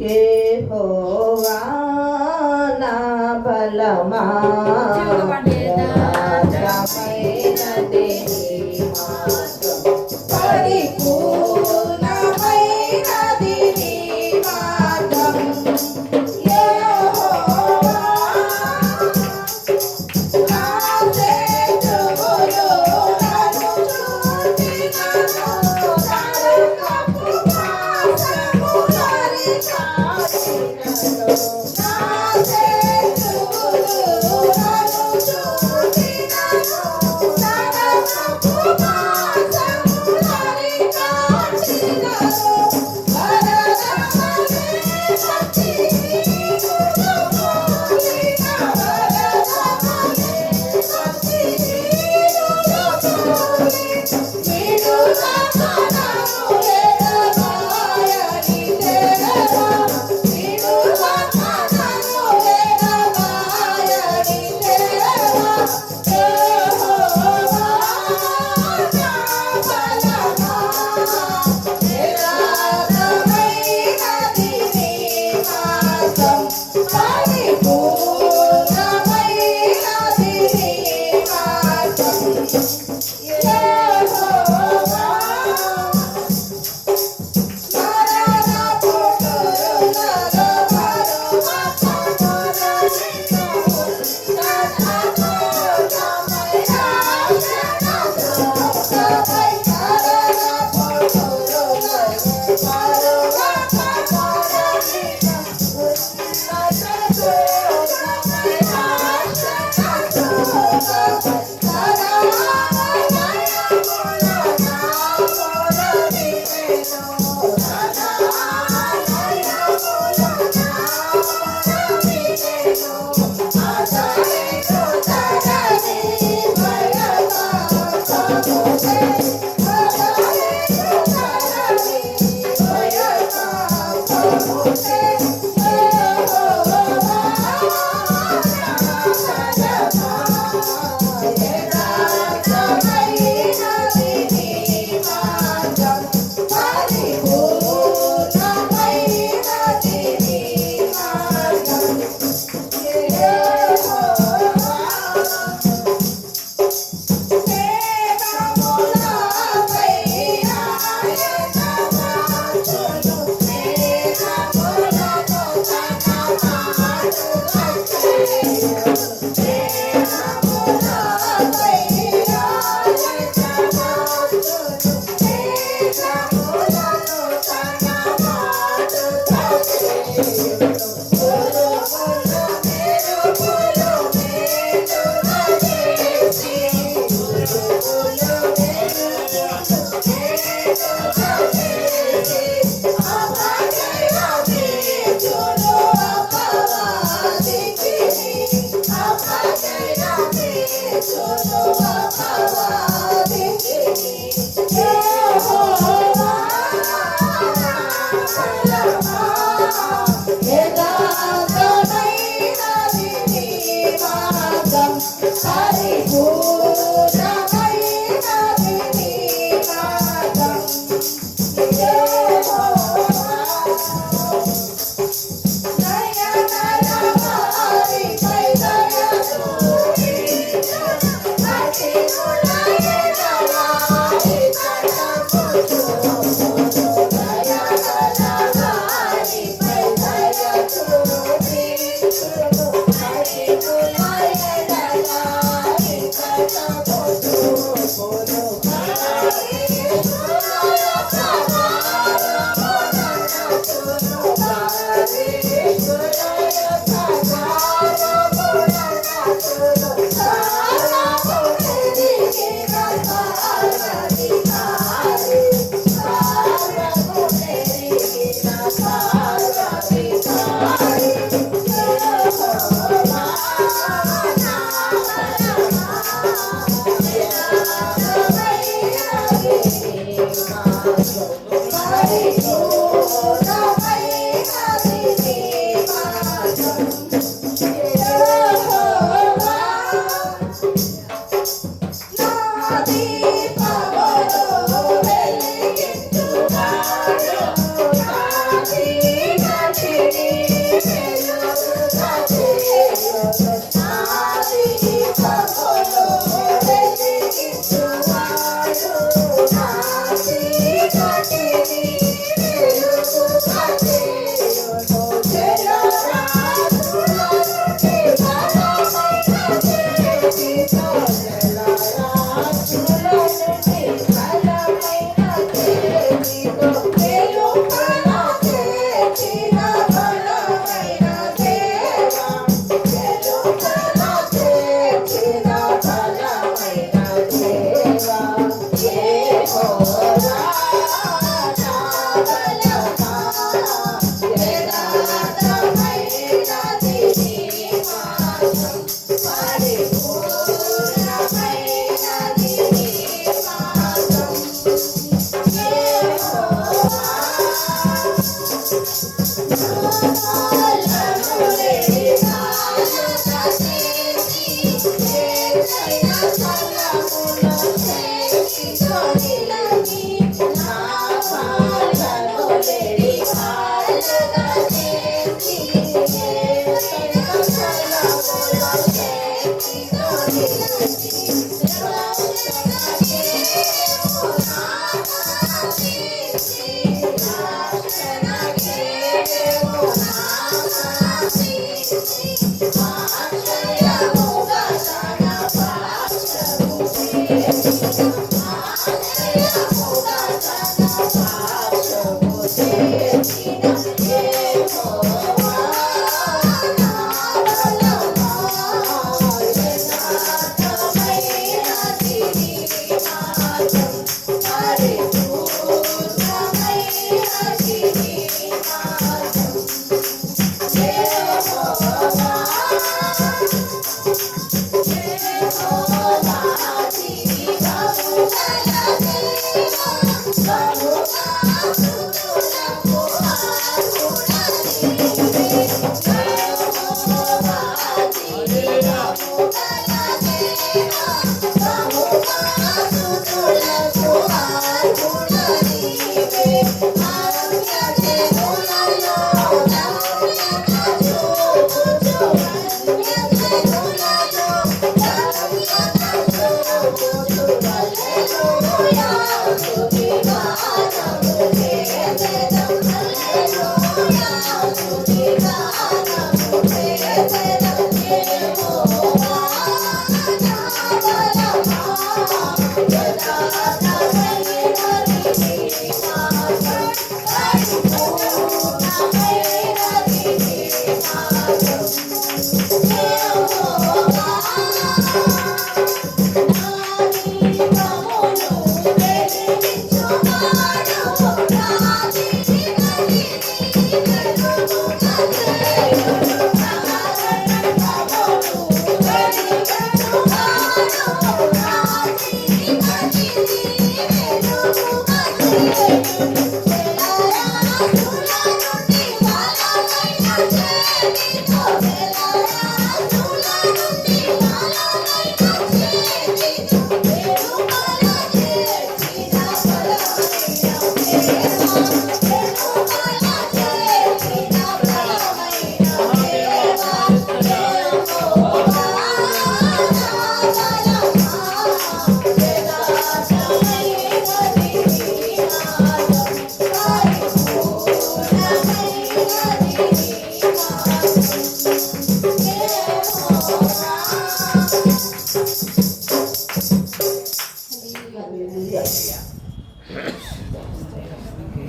యెహోవా నా బలమా యథార్థమైనది నీ మార్గం పరిపూర్ణమైనది నీ మార్గం యెహోవా నా శత్రువులు నన్ను చూచినను నరకపు పాశములరి కాచినను నా శత్రువులు నన్ను చూచినను నరకపు పాశములరి కాచినను వరదమనే వచ్చి నీకును పోలిన వరదమనే వచ్చి నీకును పోలి విడుదల మనము ఎడబాయని తెరవా విడుదల మనము ఎడబాయని తెరవా యెహోవా నా బలమా యథార్థమైనది నీ మార్గం పరిపూర్ణమైనది నీ మార్గం యెహోవా మరణ పుట్టురులలో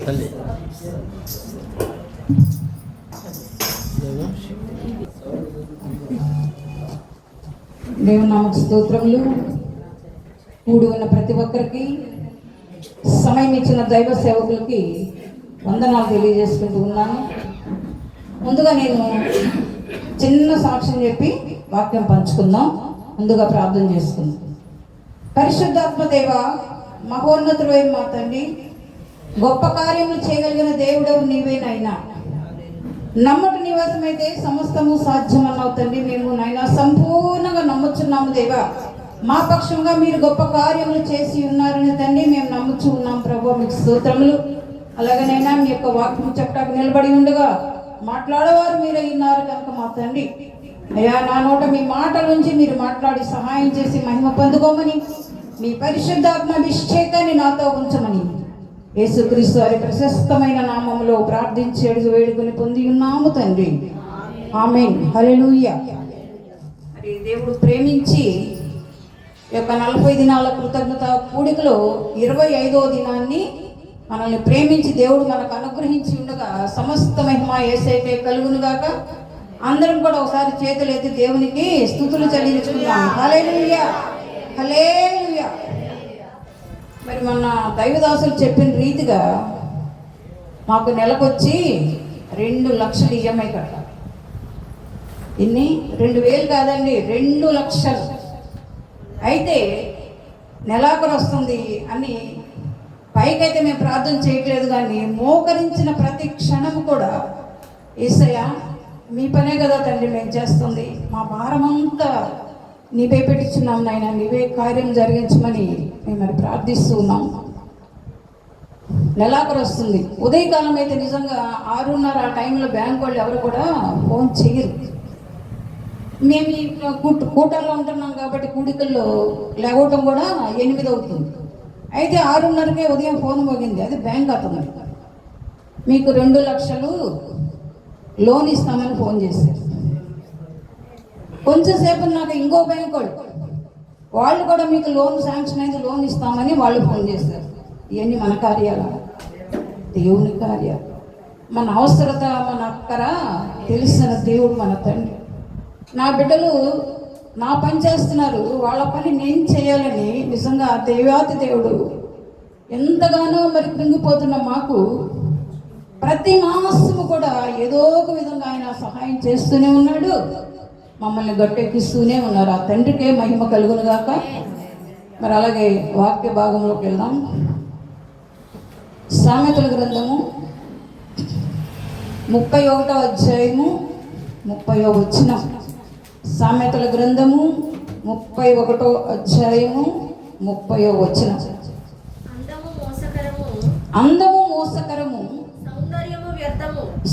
తల్లి దేవుని నామకు స్తోత్రములు. కూడి ఉన్న ప్రతి ఒక్కరికి, సమయం ఇచ్చిన దైవ సేవకులకి వందనాలు తెలియజేసుకుంటూ ఉన్నాను. ముందుగా నేను చిన్న సాక్ష్యం చెప్పి వాక్యం పంచుకుందాం. ముందుగా ప్రార్థన చేసుకుందాం. పరిశుద్ధాత్మ దేవ, మహోన్నతుడైన మా తండ్రి, గొప్ప కార్యములు చేయగలిగిన దేవుడవు నీవేనైనా. నమ్మట నివాసమైతే సమస్తము సాధ్యం అన్నావు తండ్రి. మేము నాయన సంపూర్ణంగా నమ్ముచున్నాము దేవా. మా పక్షంగా మీరు గొప్ప కార్యములు చేసి ఉన్నారని తండ్రి మేము నమ్ముచు ఉన్నాం ప్రభు. మీకు స్తోత్రములు. అలాగనైనా మీ యొక్క వాక్యం చెప్పడానికి నిలబడి ఉండగా మాట్లాడేవారు మీరే ఉన్నారు కనుక మా తండ్రి అయ్యా, నా నోట మీ మాటల నుంచి మీరు మాట్లాడి సహాయం చేసి మహిమ పొందుకోమని, మీ పరిశుద్ధాత్మ అభిషేకాన్ని నాతో ఉంచమని యేసుక్రీస్తు వారి ప్రశస్తమైన నామములో ప్రార్థించి అడుగు వేడుకొని పొంది ఉన్నాము తండ్రి. ఆమేన్. హల్లెలూయా. మరి దేవుడు ప్రేమించి యొక్క 40 దినాల కృతజ్ఞత కూడికలో 25వ దినాన్ని మనల్ని ప్రేమించి దేవుడు మనకు అనుగ్రహించి ఉండగా సమస్త మహిమ యేసయ్యకే కలుగును గాక. అందరం కూడా ఒకసారి చేతులు ఎత్తి దేవునికి స్తుతులు చెల్లించుకుందాం. హల్లెలూయా, హల్లెలూయా. మరి మొన్న దైవదాసులు చెప్పిన రీతిగా మాకు నెలకొచ్చి 2 లక్షలు ఈఎంఐ కట్టాలి. ఇన్ని 2,000 కాదండి, 2 లక్షలు. అయితే నెలాఖరు వస్తుంది అని పైకైతే మేము ప్రార్థన చేయట్లేదు, కానీ మోకరించిన ప్రతి క్షణము కూడా యేసయ్య మీ పనే కదా తండ్రి మేము చేస్తుంది, మా భారమంతా నీవే పెట్టించున్నాం నాయన, నీవే కార్యం జరిగించమని మేము మరి ప్రార్థిస్తూ ఉన్నాం. నెలాఖరు వస్తుంది. ఉదయకాలం అయితే నిజంగా 6:30 ఆ టైంలో బ్యాంక్ వాళ్ళు ఎవరు కూడా ఫోన్ చేయరు. మేము ఈ కూటర్లో ఉంటున్నాం కాబట్టి కూడికల్లో లేవటం కూడా 8 అవుతుంది. అయితే 6:30కే ఉదయం ఫోన్ మోగింది. అది బ్యాంక్ అతను, మీకు 2 లక్షలు లోన్ ఇస్తామని ఫోన్ చేశారు. కొంచెం సేపు నాకు ఇంకో బ్యాంక్ వాళ్ళు కూడా మీకు లోన్ శాంక్షన్ అయింది, లోన్ ఇస్తామని వాళ్ళు ఫోన్ చేశారు. ఇవన్నీ మన కార్యాలు, దేవుని కార్యాలు. మన అవసరత, మన అక్కర తెలిసిన దేవుడు మన తండ్రి. నా బిడ్డలు నా పని చేస్తున్నారు, వాళ్ళ పని నేను చేయాలని నిజంగా దేవాతి దేవుడు ఎంతగానో మరి కృంగిపోతున్న మాకు ప్రతి మాసము కూడా ఏదో ఒక విధంగా ఆయన సహాయం చేస్తూనే ఉన్నాడు, మమ్మల్ని గట్టెక్కిస్తూనే ఉన్నారు. ఆ తండ్రికే మహిమ కలుగును గాక. మరి అలాగే వాక్య భాగంలోకి వెళ్దాం. సామెతల గ్రంథము 31వ అధ్యాయము 30వ వచనం. సామెతల గ్రంథము 31వ అధ్యాయము 30వ వచనం. అందము మోసకరము,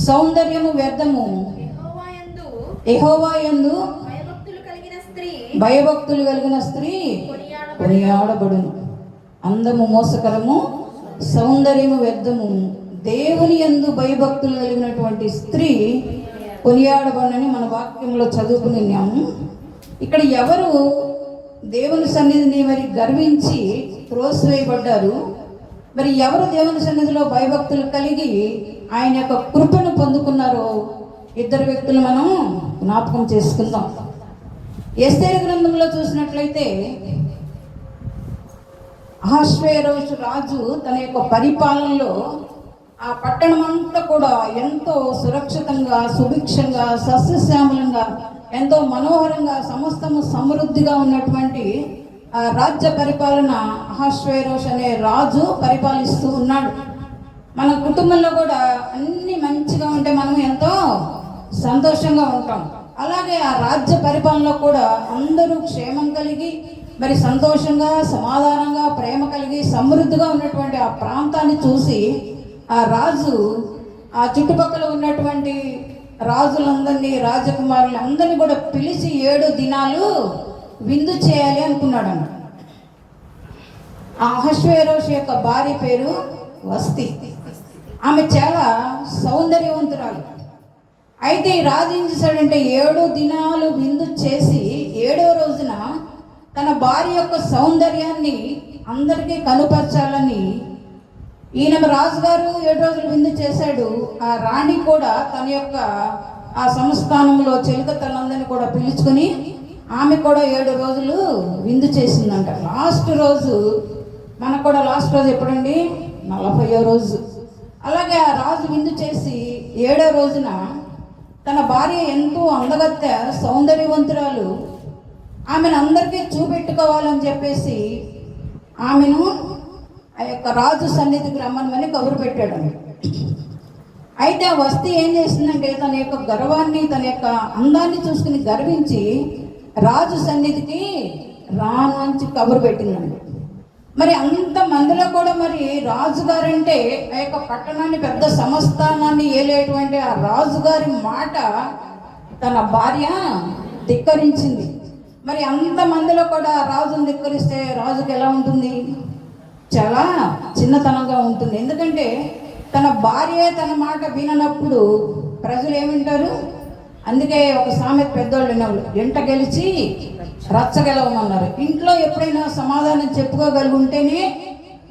సౌందర్యము వ్యర్థము, యెహోవా యందు భయభక్తులు కలిగిన స్త్రీ కొనియాడబడును. అందము మోసకరము, సౌందర్యము వ్యర్థము, దేవుని యందు భయభక్తులు కలిగినటువంటి స్త్రీ కొనియాడబడునని మన వాక్యంలో చదువుకున్నాము. ఇక్కడ ఎవరు దేవుని సన్నిధిని మరి గర్వించి త్రోసివేయబడ్డారు, మరి ఎవరు దేవుని సన్నిధిలో భయభక్తులు కలిగి ఆయన యొక్క కృపను పొందుకున్నారో 2 వ్యక్తులు మనం జ్ఞాపకం చేసుకుందాం. ఎస్తేరు గ్రంథంలో చూసినట్లయితే అహష్వేరోషు రాజు తన యొక్క పరిపాలనలో ఆ పట్టణం అంతా కూడా ఎంతో సురక్షితంగా, సుభిక్షంగా, సస్యశ్యామలంగా, ఎంతో మనోహరంగా, సమస్తము సమృద్ధిగా ఉన్నటువంటి ఆ రాజ్య పరిపాలన అహష్వేరోష్ అనే రాజు పరిపాలిస్తూ ఉన్నాడు. మన కుటుంబంలో కూడా అన్ని మంచిగా ఉంటే మనం ఎంతో సంతోషంగా ఉంటాం. అలాగే ఆ రాజ్య పరిపాలనలో కూడా అందరూ క్షేమం కలిగి మరి సంతోషంగా, సమాధానంగా, ప్రేమ కలిగి సమృద్ధిగా ఉన్నటువంటి ఆ ప్రాంతాన్ని చూసి ఆ రాజు ఆ చుట్టుపక్కల ఉన్నటువంటి రాజులందరినీ, రాజకుమారులు అందరినీ కూడా పిలిచి 7 దినాలు విందు చేయాలి అనుకున్నాడు అన్న. ఆ అహష్వేరోషు యొక్క భార్య పేరు వస్తి. ఆమె చాలా సౌందర్యవంతురాలు. అయితే ఈ రాజు ఏం చేశాడంటే 7 దినాలు విందు చేసి 7వ రోజున తన భార్య యొక్క సౌందర్యాన్ని అందరికీ కనుపరచాలని ఈయన రాజుగారు 7 రోజులు విందు చేశాడు. ఆ రాణి కూడా తన యొక్క ఆ సంస్థానంలో చెలికత్తలందరినీ కూడా పిలుచుకుని ఆమె కూడా 7 రోజులు విందు చేసిందంట. లాస్ట్ రోజు మనకు కూడా లాస్ట్ రోజు ఎప్పుడండి? 40వ రోజు. అలాగే ఆ రాజు విందు చేసి 7వ రోజున తన భార్య ఎంతో అందగత్తె సౌందర్యవంతురాలు, ఆమెను అందరికీ చూపెట్టుకోవాలని చెప్పేసి ఆమెను ఆ యొక్క రాజు సన్నిధికి రమ్మని కబురు పెట్టాడు. అయితే ఆ వస్తీ ఏం చేసిందంటే తన యొక్క గర్వాన్ని, తన యొక్క అందాన్ని చూసుకుని గర్వించి రాజు సన్నిధికి రానుంచి కబురు పెట్టిందండి. మరి అంత మందిలో కూడా మరి రాజుగారంటే ఆ యొక్క పట్టణాన్ని, పెద్ద సంస్థానాన్ని ఏలేటువంటి ఆ రాజుగారి మాట తన భార్య ధిక్కరించింది. మరి అంత మందిలో కూడా రాజును ధిక్కరిస్తే రాజుకి ఎలా ఉంటుంది? చాలా చిన్నతనంగా ఉంటుంది. ఎందుకంటే తన భార్య తన మాట విననప్పుడు ప్రజలు ఏమింటారు? అందుకే ఒక సామెత పెద్దోళ్ళు వినవాళ్ళు, ఎంట గెలిచి రచ్చగెలవమన్నారు. ఇంట్లో ఎప్పుడైనా సమాధానం చెప్పుకోగలుగుంటేనే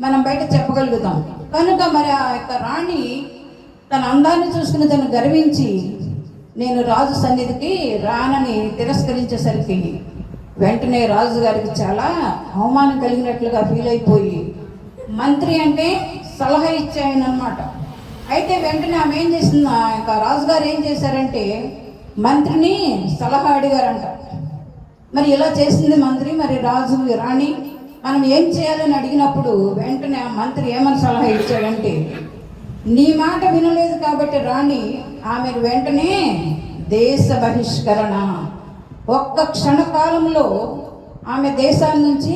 మనం బయట చెప్పగలుగుతాం. కనుక మరి ఆ యొక్క రాణి తన అందాన్ని చూసుకుని తను గర్వించి నేను రాజు సన్నిధికి రానని తిరస్కరించేసరికి వెంటనే రాజుగారికి చాలా అవమానం కలిగినట్లుగా ఫీల్ అయిపోయి, మంత్రి అంటే సలహా ఇచ్చాయనమాట. అయితే వెంటనే ఆమె ఏం చేసింది, ఆ యొక్క రాజుగారు ఏం చేశారంటే మంత్రిని సలహా అడిగారంట. మరి ఇలా చేసింది మంత్రి. మరి రాజు రాణి మనం ఏం చేయాలని అడిగినప్పుడు వెంటనే ఆ మంత్రి ఏమని సలహా ఇచ్చాడంటే, నీ మాట వినలేదు కాబట్టి రాణి ఆమెను వెంటనే దేశ బహిష్కరణ, ఒక్క క్షణకాలంలో ఆమె దేశాన్ని నుంచి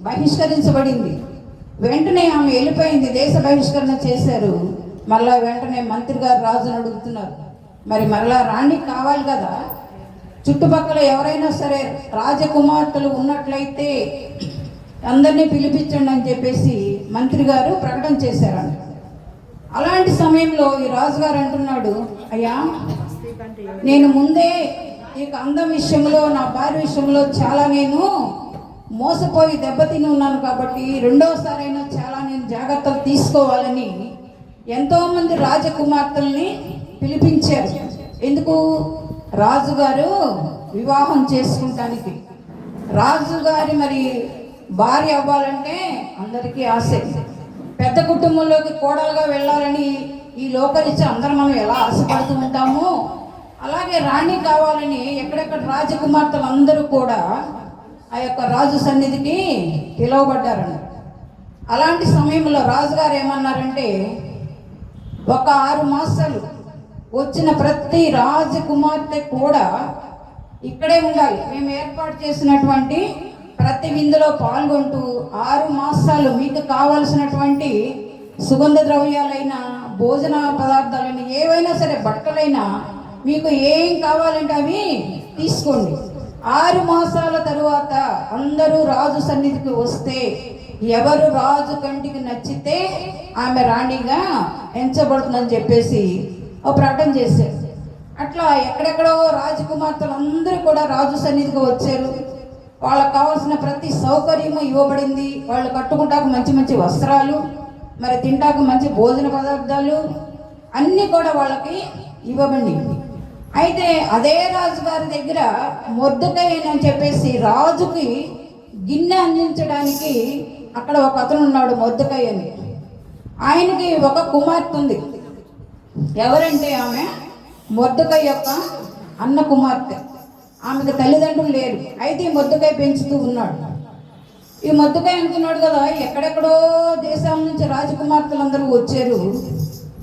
బహిష్కరించబడింది. వెంటనే ఆమె వెళ్ళిపోయింది, దేశ బహిష్కరణ చేశారు. మళ్ళా వెంటనే మంత్రి గారు రాజును అడుగుతున్నారు, మరి మరలా రాణి కావాలి కదా, చుట్టుపక్కల ఎవరైనా సరే రాజకుమార్తెలు ఉన్నట్లయితే అందరినీ పిలిపించండి అని చెప్పేసి మంత్రి గారు ప్రకటన చేశారంట. అలాంటి సమయంలో ఈ రాజుగారు అంటున్నాడు, అయ్యా నేను ముందే ఈ అందం విషయంలో, నా భార్య విషయంలో చాలా నేను మోసపోయి దెబ్బతిని ఉన్నాను కాబట్టి రెండోసారైనా చాలా నేను జాగ్రత్తలు తీసుకోవాలని ఎంతోమంది రాజకుమార్తెల్ని పిలిపించారు. ఎందుకు? రాజుగారు వివాహం చేసుకుంటానికి. రాజుగారి మరి భార్య అవ్వాలంటే అందరికీ ఆశ. పెద్ద కుటుంబంలోకి కోడలుగా వెళ్ళాలని ఈ లోకరీత్యా అందరం మనం ఎలా ఆశపడుతూ ఉంటామో అలాగే రాణి కావాలని ఎక్కడెక్కడ రాజకుమార్తెలు అందరూ కూడా ఆ యొక్క రాజు సన్నిధికి పిలువబడ్డారండి. అలాంటి సమయంలో రాజుగారు ఏమన్నారంటే, ఒక 6 మాసాలు వచ్చిన ప్రతి రాజకుమార్తె కూడా ఇక్కడే ఉండాలి. మేము ఏర్పాటు చేసినటువంటి ప్రతి విందులో పాల్గొంటూ 6 మాసాలు మీకు కావలసినటువంటి సుగంధ ద్రవ్యాలైనా, భోజన పదార్థాలైనా, ఏవైనా సరే, బట్టలైనా మీకు ఏం కావాలంటే అవి తీసుకోండి. 6 మాసాల తరువాత అందరూ రాజు సన్నిధికి వస్తే ఎవరు రాజు కంటికి నచ్చితే ఆమె రాణిగా ఎంచబడుతుందని చెప్పేసి ఒక ప్రకటన చేశారు. అట్లా ఎక్కడెక్కడో రాజకుమార్తెలు అందరూ కూడా రాజు సన్నిధికి వచ్చారు. వాళ్ళకు కావాల్సిన ప్రతి సౌకర్యము ఇవ్వబడింది. వాళ్ళు కట్టుకుంటాకు మంచి మంచి వస్త్రాలు, మరి తింటాకు మంచి భోజన పదార్థాలు అన్నీ కూడా వాళ్ళకి ఇవ్వబడి. అయితే అదే రాజుగారి దగ్గర మొర్దెకై అని చెప్పేసి రాజుకి గిన్నె అందించడానికి అక్కడ ఒక అతను ఉన్నాడు, మొర్దెకై అని. ఆయనకి ఒక కుమార్తె ఉంది. ఎవరంటే ఆమె మొర్దెకై యొక్క అన్న కుమార్తె. ఆమెకు తల్లిదండ్రులు లేరు. అయితే ఈ మొర్దెకై పెంచుతూ ఉన్నాడు. ఈ మొర్దెకై అనుకున్నాడు కదా, ఎక్కడెక్కడో దేశాల నుంచి రాజకుమార్తెలు అందరూ వచ్చారు,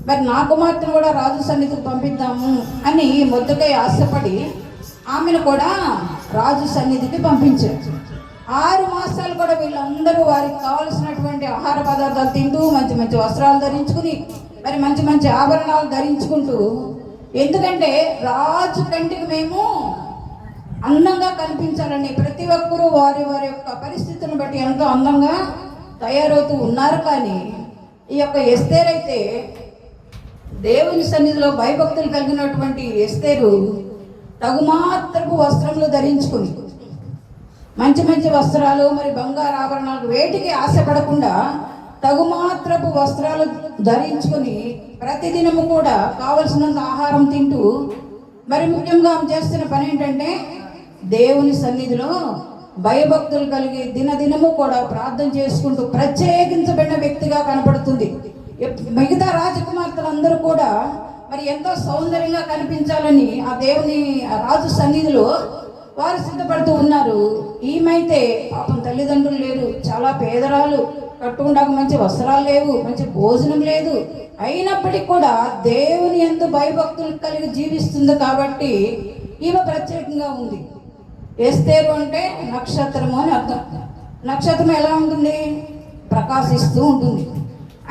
మరి నా కుమార్తెను కూడా రాజు సన్నిధికి పంపిద్దాము అని మొర్దెకై ఆశపడి ఆమెను కూడా రాజు సన్నిధికి పంపించారు. 6 మాసాలు కూడా వీళ్ళందరూ వారికి కావలసినటువంటి ఆహార పదార్థాలు తింటూ, మంచి మంచి వస్త్రాలు ధరించుకుని, మరి మంచి మంచి ఆభరణాలు ధరించుకుంటూ, ఎందుకంటే రాజు కంటికి మేము అందంగా కనిపించాలని ప్రతి ఒక్కరూ వారి వారి యొక్క పరిస్థితులను బట్టి ఎంతో అందంగా తయారవుతూ ఉన్నారు. కానీ ఈ యొక్క ఎస్తేరు అయితే దేవుని సన్నిధిలో భయభక్తులు కలిగినటువంటి ఎస్తేరు తగుమాత్రపు వస్త్రములు ధరించుకుని, మంచి మంచి వస్త్రాలు, మరి బంగారు ఆభరణాలు వేటికి ఆశపడకుండా తగుమాత్రపు వస్త్రాలు ధరించుకొని ప్రతిదినము కూడా కావలసినంత ఆహారం తింటూ, మరి ముఖ్యంగా ఆమె చేస్తున్న పని ఏంటంటే దేవుని సన్నిధిలో భయభక్తులు కలిగి దినదినము కూడా ప్రార్థన చేసుకుంటూ ప్రత్యేకించబడిన వ్యక్తిగా కనపడుతుంది. మిగతా రాజకుమార్తెలందరూ కూడా మరి ఎంతో సౌందర్యంగా కనిపించాలని ఆ దేవుని రాజు సన్నిధిలో వారు సిద్ధపడుతూ ఉన్నారు. ఈమైతే పాపం తల్లిదండ్రులు లేరు, చాలా పేదరాలు, కట్టుకుండాక మంచి వస్త్రాలు లేవు, మంచి భోజనం లేదు. అయినప్పటికీ కూడా దేవుని యందు భయభక్తులు కలిగి జీవిస్తుంది కాబట్టి ఈమె ప్రత్యేకంగా ఉంది. ఎస్తేరు అంటే నక్షత్రము అని అర్థం. నక్షత్రం ఎలా ఉంటుంది? ప్రకాశిస్తూ ఉంటుంది.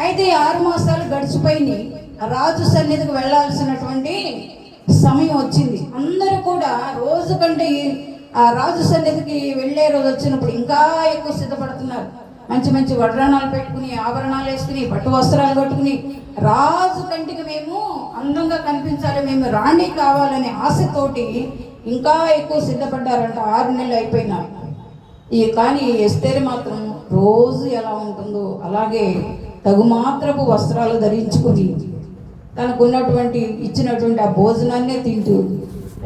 అయితే 6 మాసాలు గడిచిపోయి రాజు సన్నిధికి వెళ్ళాల్సినటువంటి సమయం వచ్చింది. అందరూ కూడా రోజు కంటే ఆ రాజు సన్నిధికి వెళ్ళే రోజు వచ్చినప్పుడు ఇంకా ఎక్కువ సిద్ధపడుతున్నారు. మంచి మంచి వడ్రాణాలు పెట్టుకుని, ఆభరణాలు వేసుకుని, పట్టు వస్త్రాలు కట్టుకుని, రాజు కంటికి మేము అందంగా కనిపించాలి, మేము రాణి కావాలనే ఆశతోటి ఇంకా ఎక్కువ సిద్ధపడ్డారంట. 6 నెలలు అయిపోయినా. కానీ ఎస్తేరు మాత్రం రోజు ఎలా ఉంటుందో అలాగే తగుమాత్రపు వస్త్రాలు ధరించుకొని తనకున్నటువంటి ఇచ్చినటువంటి ఆ భోజనాన్నే తింటూ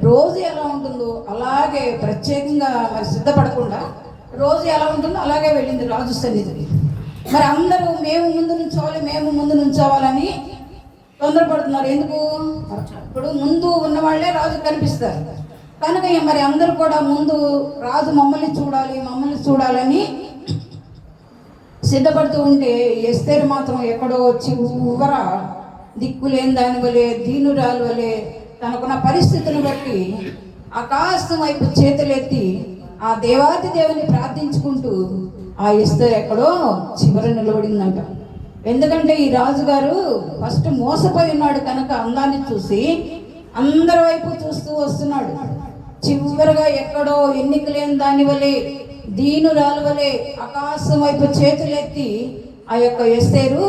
రోజు ఎలా ఉంటుందో అలాగే ప్రత్యేకంగా మరి సిద్ధపడకుండా రోజు ఎలా ఉంటుందో అలాగే వెళ్ళింది రాజు సన్నిధికి. మరి అందరూ మేము ముందు నుంచోవాలని తొందరపడుతున్నారు. ఎందుకు? ఇప్పుడు ముందు ఉన్న వాళ్ళే రాజు కనిపిస్తారు కనుక మరి అందరూ కూడా ముందు రాజు మమ్మల్ని చూడాలని సిద్ధపడుతూ ఉంటే ఎస్తేరు మాత్రం ఎక్కడో చివర దిక్కులేని దాని వలె, దీనురాలు వలె తనకున్న పరిస్థితిని బట్టి ఆకాశం వైపు చేతులెత్తి ఆ దేవాది దేవుని ప్రార్థించుకుంటూ ఆ ఎస్తేరు ఎక్కడో చివర నిలబడిందంట. ఎందుకంటే ఈ రాజుగారు ఫస్ట్ మోసపోయి ఉన్నాడు కనుక అందాన్ని చూసి అందరి వైపు చూస్తూ వస్తున్నాడు. చివరిగా ఎక్కడో ఎన్నిక లేని దాని వలె, దీనురాలు వలె ఆకాశం వైపు చేతులెత్తి ఆ యొక్క ఎస్తేరు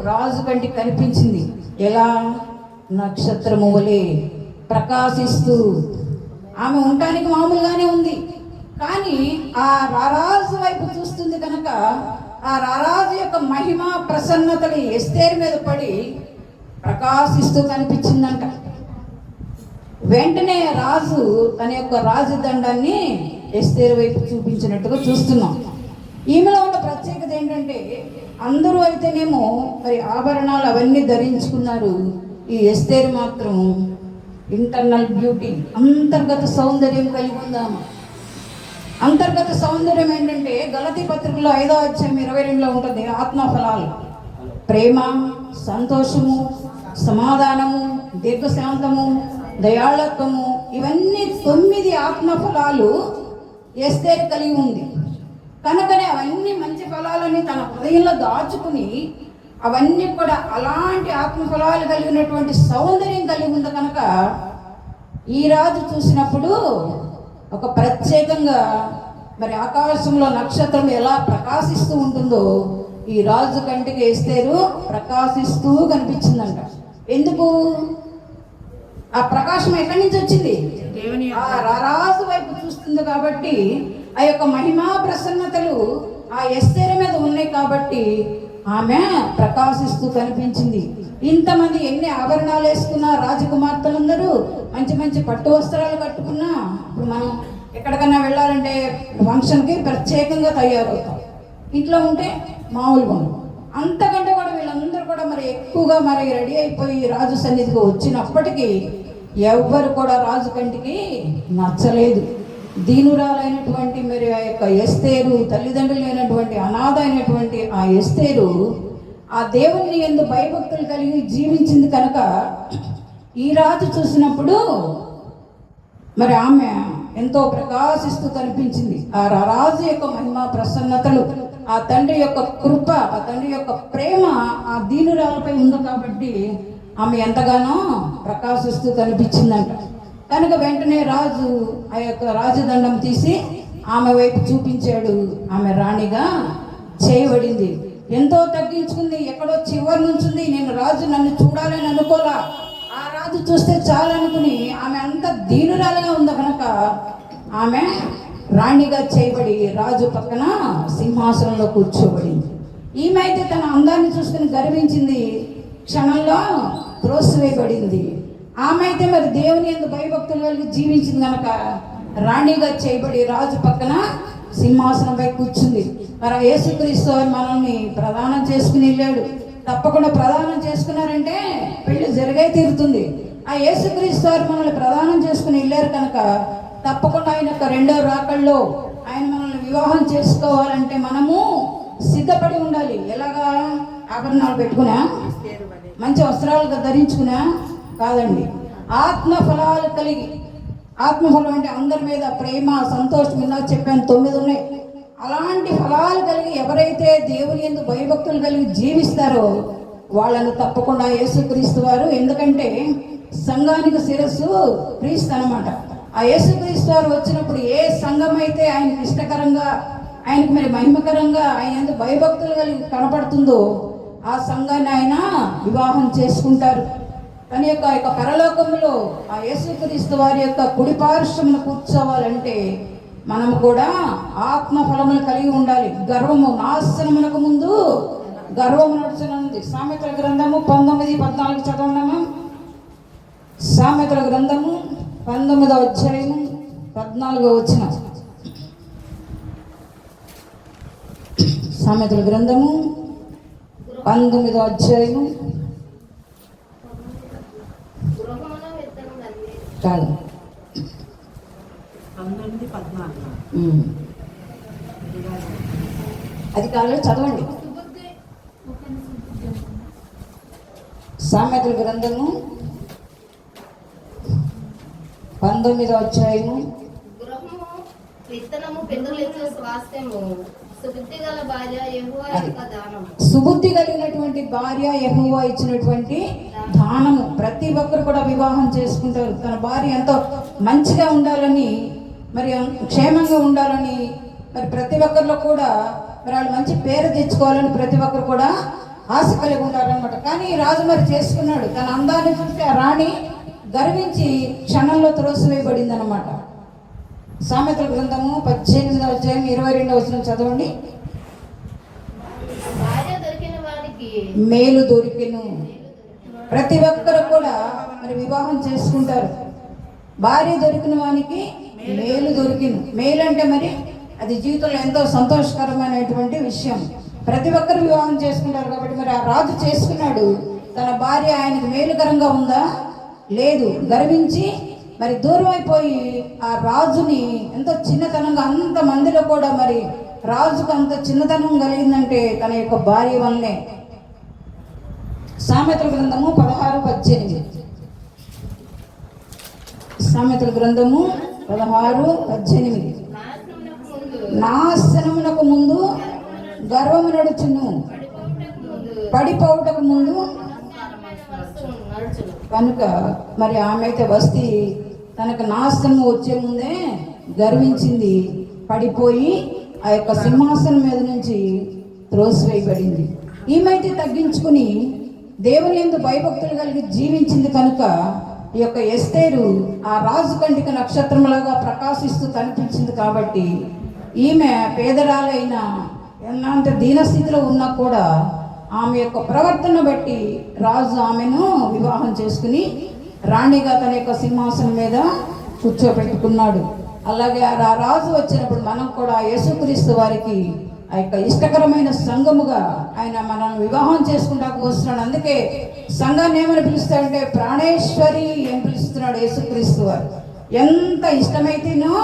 రాజు కంటికి కనిపించింది. ఎలా? నక్షత్రము వలె ప్రకాశిస్తూ. ఆమె ఉండటానికి మామూలుగానే ఉంది, కానీ ఆ రారాజు వైపు చూస్తుంది కనుక ఆ రారాజు యొక్క మహిమ ప్రసన్నతలు ఎస్తేరు మీద పడి ప్రకాశిస్తూ కనిపించిందంట. వెంటనే రాజు తన యొక్క రాజదండాన్ని ఎస్తేరు వైపు చూపించినట్టుగా చూస్తున్నాం. ఈమెలో ఉన్న ప్రత్యేకత ఏంటంటే అందరూ అయితేనేమో మరి ఆభరణాలు అవన్నీ ధరించుకున్నారు. ఈ ఎస్తేరు మాత్రం ఇంటర్నల్ బ్యూటీ, అంతర్గత సౌందర్యం కలిగి ఉందాము. అంతర్గత సౌందర్యం ఏంటంటే గలతీ పత్రికలో 5వ అధ్యాయం 22లో ఉంటుంది. ఆత్మఫలాలు ప్రేమ, సంతోషము, సమాధానము, దీర్ఘశాంతము, దయాళత్వము, ఇవన్నీ 9 ఆత్మఫలాలు ఎస్తేరు కలిగి ఉంది. కనుకనే అవన్నీ మంచి ఫలాలని తన హృదయంలో దాచుకుని అవన్నీ కూడా అలాంటి ఆత్మఫలాలు కలిగినటువంటి సౌందర్యం కలిగి ఉంది. కనుక ఈ రాజు చూసినప్పుడు ఒక ప్రత్యేకంగా మరి ఆకాశంలో నక్షత్రం ఎలా ప్రకాశిస్తూ ఉంటుందో ఈ రాజు కంటికి ఎస్తేరు ప్రకాశిస్తూ కనిపించిందంట. ఎందుకు? ఆ ప్రకాశం ఎక్కడి నుంచి వచ్చింది? ఆ రారాజు వైపు చూస్తుంది కాబట్టి ఆ యొక్క మహిమా ప్రసన్నతలు ఆ ఎస్తేరు మీద ఉన్నాయి కాబట్టి ఆమె ప్రకాశిస్తూ కనిపించింది. ఇంతమంది ఎన్ని ఆభరణాలు వేసుకున్నా, రాజకుమార్తెలందరూ మంచి మంచి పట్టు వస్త్రాలు కట్టుకున్నా, ఇప్పుడు మనం ఎక్కడికన్నా వెళ్ళాలంటే ఫంక్షన్కి ప్రత్యేకంగా తయారవుతాం. ఇంట్లో ఉంటే మామూలుగా ఉండదు. అంతకంటే కూడా వీళ్ళందరూ కూడా మరి ఎక్కువగా మరి రెడీ అయిపోయి రాజు సన్నిధికి వచ్చినప్పటికీ ఎవ్వరు కూడా రాజు కంటికి నచ్చలేదు. దీనురాలైనటువంటి మరి ఆ యొక్క ఎస్తేరు, తల్లిదండ్రులు లేనటువంటి అనాథ అయినటువంటి ఆ ఎస్తేరు ఆ దేవుని యందు భయభక్తులు కలిగి జీవించింది కనుక ఈ రాజు చూసినప్పుడు మరి ఆమె ఎంతో ప్రకాశిస్తూ కనిపించింది. ఆ రాజు యొక్క మహిమ ప్రసన్నతలు, ఆ తండ్రి యొక్క కృప, ఆ తండ్రి యొక్క ప్రేమ ఆ దీనురాలపై ఉంది కాబట్టి ఆమె ఎంతగానో ప్రకాశిస్తూ కనిపించిందంట. కనుక వెంటనే రాజు ఆ యొక్క రాజదండం తీసి ఆమె వైపు చూపించాడు. ఆమె రాణిగా చేయబడింది. ఎంతో తగ్గించుకుంది, ఎక్కడో చివరి నుంచింది. నేను రాజు నన్ను చూడాలని అనుకోలా, ఆ రాజు చూస్తే చాలనుకుని ఆమె అంత దీనురాలుగా ఉంది కనుక ఆమె రాణిగా చేయబడి రాజు పక్కన సింహాసనంలో కూర్చోబడింది. ఈమె అయితే తన అందాన్ని చూసుకుని గర్వించింది, క్షణంలో త్రోసివేయబడింది. ఆమె అయితే మరి దేవుని యందు భయభక్తులు కలిగి జీవించింది కనుక రాణిగా చేయబడి రాజు పక్కన సింహాసనంపై కూర్చుంది. మరి ఆ యేసుక్రీస్తు వారు మనల్ని ప్రదానం చేసుకుని వెళ్ళాడు. తప్పకుండా ప్రదానం చేసుకున్నారంటే పెళ్లి జరిగే తీరుతుంది. ఆ యేసుక్రీస్తు వారు మనల్ని ప్రదానం చేసుకుని వెళ్ళారు కనుక తప్పకుండా ఆయన యొక్క రెండో రాకల్లో ఆయన మనల్ని వివాహం చేసుకోవాలంటే మనము సిద్ధపడి ఉండాలి. ఎలాగా? ఆభరణాలు పెట్టుకున్నా, మంచి వస్త్రాలు ధరించుకున్నా కాదండి. ఆత్మ ఫలాలు కలిగి, ఆత్మఫలం అంటే అందరి మీద ప్రేమ, సంతోషం, ఇందాక చెప్పాను 9 ఉన్నాయి. అలాంటి ఫలాలు కలిగి ఎవరైతే దేవుని యందు భయభక్తులు కలిగి జీవిస్తారో వాళ్ళను తప్పకుండా యేసుక్రీస్తు వారు, ఎందుకంటే సంఘానికి శిరస్సు క్రీస్తు అనమాట. ఆ యేసుక్రీస్తు వారు వచ్చినప్పుడు ఏ సంఘం అయితే ఆయనకు ఇష్టకరంగా, ఆయనకు మరి మహిమకరంగా, ఆయన యందు భయభక్తులు కలిగి కనపడుతుందో ఆ సంఘాన్ని ఆయన వివాహం చేసుకుంటారు. తన యొక్క పరలోకంలో ఆ యేసుక్రీస్తు వారి యొక్క కుడి పార్శ్వమున కూర్చోవాలంటే మనము కూడా ఆత్మ ఫలములు కలిగి ఉండాలి. గర్వము నాశనమునకు ముందు గర్వము నడుచునుంది. సామెతల గ్రంథము 19:14 చదవడము. సామెతల గ్రంథము 19వ అధ్యాయము 14వ వచనం. సామెతల గ్రంథము 19వ అధ్యాయము కాదు 19:14 అది కాదు, చదవండి. సామెతల గ్రంథము 19వ అధ్యాయము. సుబుద్ధి కలిగినటువంటి భార్య యెహోవా ఇచ్చినటువంటి దానము. ప్రతి ఒక్కరు కూడా వివాహం చేసుకుంటారు. తన భార్య ఎంతో మంచిగా ఉండాలని, మరి క్షేమంగా ఉండాలని, మరి ప్రతి ఒక్కరిలో కూడా మరి వాళ్ళు మంచి పేరు తెచ్చుకోవాలని ప్రతి ఒక్కరు కూడా ఆశ కలిగి ఉండాలన్నమాట. కానీ రాజు మరి చేసుకున్నాడు. తన అందాన్ని చూస్తే ఆ రాణి గర్వించి క్షణంలో త్రోసివేయబడింది అనమాట. సామెతల గ్రంథము 18వ అధ్యాయం 22వ వచనం చదవండి. మేలు దొరికెను. ప్రతి ఒక్కరు కూడా మరి వివాహం చేసుకుంటారు. భార్య దొరికిన వానికి మేలు దొరికిను. మేలు అంటే మరి అది జీవితంలో ఎంతో సంతోషకరమైనటువంటి విషయం. ప్రతి ఒక్కరు వివాహం చేసుకుంటారు కాబట్టి మరి ఆ రాజు చేసుకున్నాడు. తన భార్య ఆయనకు మేలుకరంగా ఉందా? లేదు. గర్వించి మరి దూరం అయిపోయి ఆ రాజుని ఎంతో చిన్నతనంగా, అంత మందిలో కూడా మరి రాజుకు అంత చిన్నతనం కలిగిందంటే తన యొక్క భార్య వల్లనే. సామెతల గ్రంథము 16:18. సామెతల గ్రంథము 16:18. నాశనమునకు ముందు గర్వము నడుచును, పడిపోవుటకు ముందు. కనుక మరి ఆమె అయితే వస్తీ తనకు నాశనం వచ్చే ముందే గర్వించింది, పడిపోయి ఆ యొక్క సింహాసనం మీద నుంచి త్రోసివేయబడింది. ఈమెయితే తగ్గించుకుని దేవుని యందు భయభక్తులు కలిగి జీవించింది కనుక ఈ యొక్క ఎస్తేరు ఆ రాజు కంటికి నక్షత్రములాగా ప్రకాశిస్తూ కనిపించింది. కాబట్టి ఈమె పేదరాలైన ఎంత దీనస్థితిలో ఉన్నా కూడా ఆమె యొక్క ప్రవర్తన బట్టి రాజు ఆమెను వివాహం చేసుకుని రాణిగా తన యొక్క సింహాసనం మీద కూర్చోబెట్టుకున్నాడు. అలాగే ఆ రాజు వచ్చినప్పుడు మనం కూడా యేసుక్రీస్తు వారికి ఆ యొక్క ఇష్టకరమైన సంఘముగా ఆయన మనల్ని వివాహం చేసుకుంటాకు వస్తున్నాడు. అందుకే సంఘాన్ని ఏమని పిలుస్తాడంటే ప్రాణేశ్వరి అని పిలుస్తున్నాడు యేసుక్రీస్తు వారు. ఎంత ఇష్టమైతేనో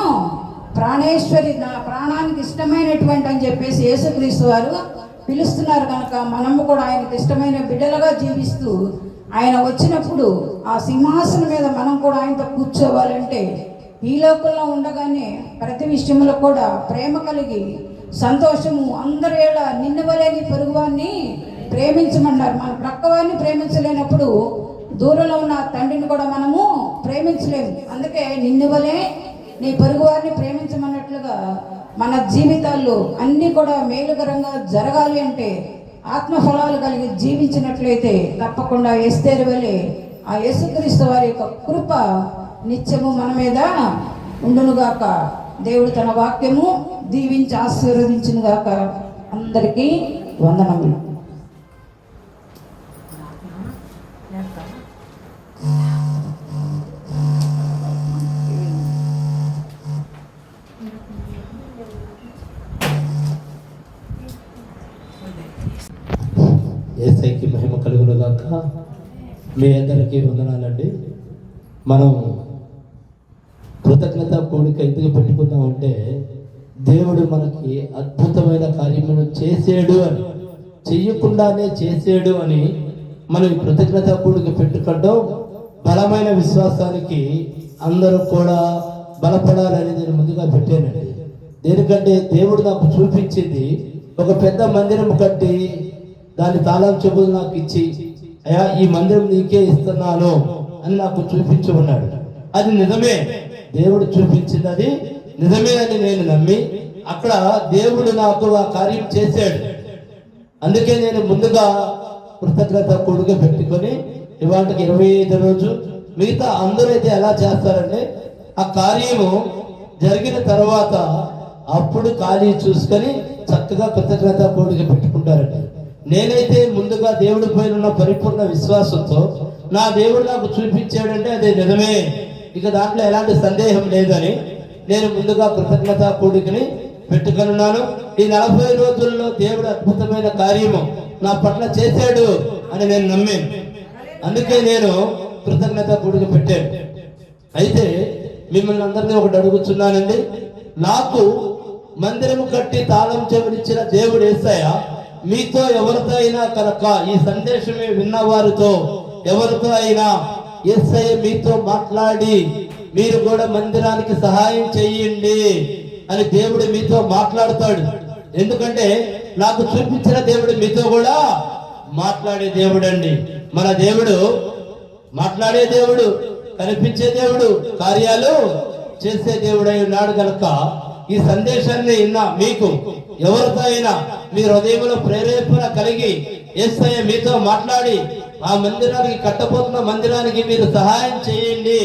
ప్రాణేశ్వరి, నా ప్రాణానికి ఇష్టమైనటువంటి అని చెప్పేసి యేసుక్రీస్తు వారు పిలుస్తున్నారు. కనుక మనము కూడా ఆయనకు ఇష్టమైన బిడ్డలుగా జీవిస్తూ ఆయన వచ్చినప్పుడు ఆ సింహాసనం మీద మనం కూడా ఆయనతో కూర్చోవాలంటే ఈ లోకంలో ఉండగానే ప్రతి విషయంలో కూడా ప్రేమ కలిగి సంతోషము, అందరి ఏళ్ళ నిన్ను వలె నీ పొరుగువాన్ని ప్రేమించమన్నారు. మన ప్రక్కవారిని ప్రేమించలేనప్పుడు దూరంలో ఉన్న తండ్రిని కూడా మనము ప్రేమించలేము. అందుకే నిన్ను వలె నీ పొరుగువారిని ప్రేమించమన్నట్లుగా మన జీవితాల్లో అన్నీ కూడా మేలుకరంగా జరగాలి అంటే ఆత్మఫలాలు కలిగి జీవించినట్లయితే తప్పకుండా ఎస్తేరు వలె ఆ యేసుక్రీస్తు వారి యొక్క కృప నిత్యము మన మీద ఉండునుగాక. దేవుడు తన వాక్యము దీవించి ఆశీర్వదించునుగాక. అందరికీ వందనములు. యేసయ్యకి మహిమ కలుగును గాక. మీ అందరికీ వందనాలండి. మనం కృతజ్ఞత కోరిక ఎందుకు పెట్టుకుందామంటే, దేవుడు మనకి అద్భుతమైన కార్యములు చేసాడు అని, చెయ్యకుండానే చేసాడు అని మనం కృతజ్ఞత కోరిక పెట్టుకోవడం బలమైన విశ్వాసానికి అందరూ కూడా బలపడాలని నేను ముందుగా పెట్టానండి. దేనికంటే దేవుడు నాకు చూపించింది, ఒక పెద్ద మందిరం కట్టి దాని తాళం చెప్పులు నాకు ఇచ్చి, అయ్యా ఈ మందిరం నీకే ఇస్తున్నాను అని నాకు చూపించి ఉన్నాడు. అది నిజమే, దేవుడు చూపించినది నిజమే అని నేను నమ్మి అక్కడ దేవుడు నాకు ఆ కార్యం చేశాడు. అందుకే నేను ముందుగా కృతజ్ఞత కొడుకు పెట్టుకొని ఇవాళకి 25 రోజు, మిగతా అందరూ అయితే ఎలా చేస్తారంటే ఆ కార్యము జరిగిన తర్వాత అప్పుడు ఖాళీ చూసుకొని చక్కగా కృతజ్ఞత కొడుకు పెట్టుకుంటారండి. నేనైతే ముందుగా దేవుడి పైన ఉన్న పరిపూర్ణ విశ్వాసంతో నా దేవుడు నాకు చూపించాడంటే అది నిజమే, ఇక దాంట్లో ఎలాంటి సందేహం లేదని నేను ముందుగా కృతజ్ఞత కూడికని పెట్టుకున్నాను. ఈ 40 రోజుల్లో దేవుడు అద్భుతమైన కార్యము నా పట్ల చేశాడు అని నేను నమ్మాను. అందుకే నేను కృతజ్ఞత కూడిక పెట్టాను. అయితే మిమ్మల్ని అందరినీ ఒకటి అడుగుతున్నానండి, నాకు మందిరము కట్టి తాళం చెవినిచ్చిన దేవుడు యేసయ్య మీతో ఎవరితో అయినా కనుక ఈ సందేశమే విన్నవారితో ఎవరితో అయినా యేసయ్య మీతో మాట్లాడి మీరు కూడా మందిరానికి సహాయం చెయ్యండి అని దేవుడు మీతో మాట్లాడతాడు. ఎందుకంటే నాకు చూపించిన దేవుడు మీతో కూడా మాట్లాడే దేవుడు అండి. మన దేవుడు మాట్లాడే దేవుడు, కనిపించే దేవుడు, కార్యాలు చేసే దేవుడు అయి ఉన్నాడు కనుక ఈ సందేశాన్ని విన్నా మీకు ఎవరితో అయినా మీ హృదయంలో ప్రేరేపణ కలిగి యేసయ్య మీతో మాట్లాడి ఆ మందిరానికి కట్టబోతున్న మందిరానికి మీరు సహాయం చేయండి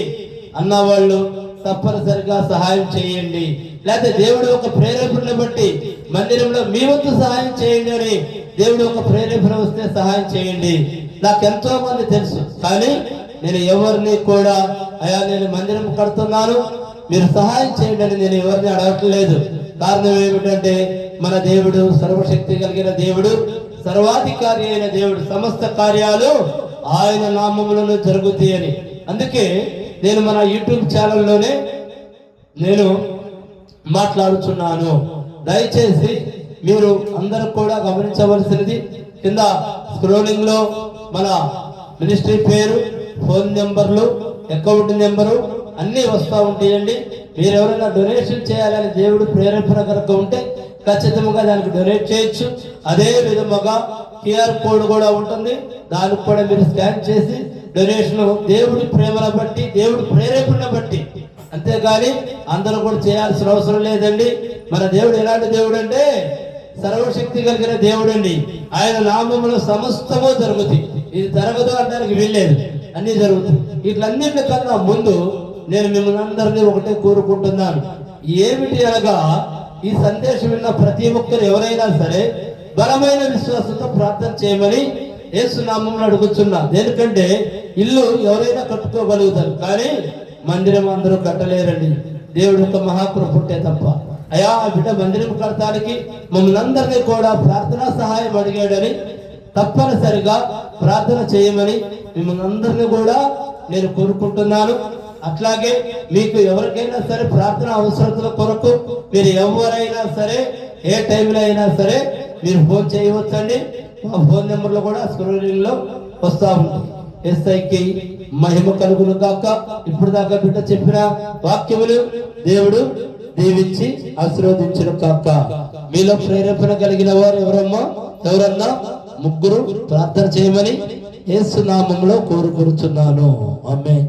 అన్నవాళ్ళు తప్పనిసరిగా సహాయం చేయండి. లేకపోతే దేవుడు ఒక ప్రేరేపణ బట్టి మందిరంలో మీ వంతు సహాయం చేయండి అని దేవుడు ఒక ప్రేరేపణ వస్తే సహాయం చేయండి. నాకెంతో మంది తెలుసు, కానీ నేను ఎవరిని కూడా అయ్యా నేను మందిరం కడుతున్నాను మీరు సహాయం చేయండి అని నేను ఎవరిని అడగట్లేదు. కారణం ఏమిటంటే మన దేవుడు సర్వశక్తి కలిగిన దేవుడు, సర్వాధికారి అయిన దేవుడు, సమస్త కార్యాలు ఆయన నామములలో జరుగుతాయని. అందుకే నేను మన యూట్యూబ్ ఛానల్లోనే నేను మాట్లాడుచున్నాను. దయచేసి మీరు అందరూ కూడా గమనించవలసినది, కింద స్క్రోలింగ్ లో మన మినిస్ట్రీ పేరు, ఫోన్ నెంబర్లు, అకౌంట్ నెంబరు అన్నీ వస్తూ ఉంటాయండి. మీరు ఎవరైనా డొనేషన్ చేయాలని దేవుడు ప్రేరేపణ కనుక ఉంటే ఖచ్చితంగా దానికి డొనేట్ చేయొచ్చు. అదే విధముగా QR కోడ్ కూడా ఉంటుంది, దానికి కూడా మీరు స్కాన్ చేసి డొనేషన్ దేవుడి ప్రేమను బట్టి, దేవుడి ప్రేరేపణ బట్టి, అంతేగాని అందరూ కూడా చేయాల్సిన అవసరం లేదండి. మన దేవుడు ఎలాంటి దేవుడు అంటే సర్వశక్తి కలిగిన దేవుడు అండి. ఆయన నామములో సమస్తము జరుగుతుంది, ఇది జరగదు అనడానికి వీల్లేదు, అన్ని జరుగుతుంది. వీటిలన్నింటికన్నా ముందు నేను మిమ్మల్ని అందరినీ ఒకటే కోరుకుంటున్నాను, ఏమిటి అనగా ఈ సందేశం విన్న ప్రతి ఒక్కరు ఎవరైనా సరే బలమైన విశ్వాసంతో ప్రార్థన చేయమని యేసు నామములో అడుగుతున్నా. ఎందుకంటే ఇల్లు ఎవరైనా కట్టుకోగలుగుతారు, కానీ మందిరం అందరూ కట్టలేరండి. దేవుడు యొక్క మహాకృప ఉంటే తప్ప. అయా ఆ బిడ్డ మందిరం కడతానికి మమ్మల్ని అందరినీ కూడా ప్రార్థనా సహాయం అడిగాడని తప్పనిసరిగా ప్రార్థన చేయమని మిమ్మల్ని అందరినీ కూడా నేను కోరుకుంటున్నాను. అట్లాగే మీకు ఎవరికైనా సరే ప్రార్థన అవసరతల కొరకు మీరు ఎవరైనా సరే ఏ టైంలో అయినా సరే మీరు ఫోన్ చేయవచ్చండి. మా ఫోన్ నెంబర్లో కూడా స్క్రోలింగ్ లో వస్తా ఉంటుంది. యేసయ్యకి మహిమ కలుగును కాక. ఇప్పుడు దాకా బిడ్డ చెప్పిన వాక్యములు దేవుడు దీవించి ఆశీర్వదించును కాక. మీలో ప్రేరేపణ కలిగిన వారు ఎవరన్నా ముగ్గురు ప్రార్థన చేయమని యేసు నామములో కోరుకొనుచున్నాను. ఆమేన్.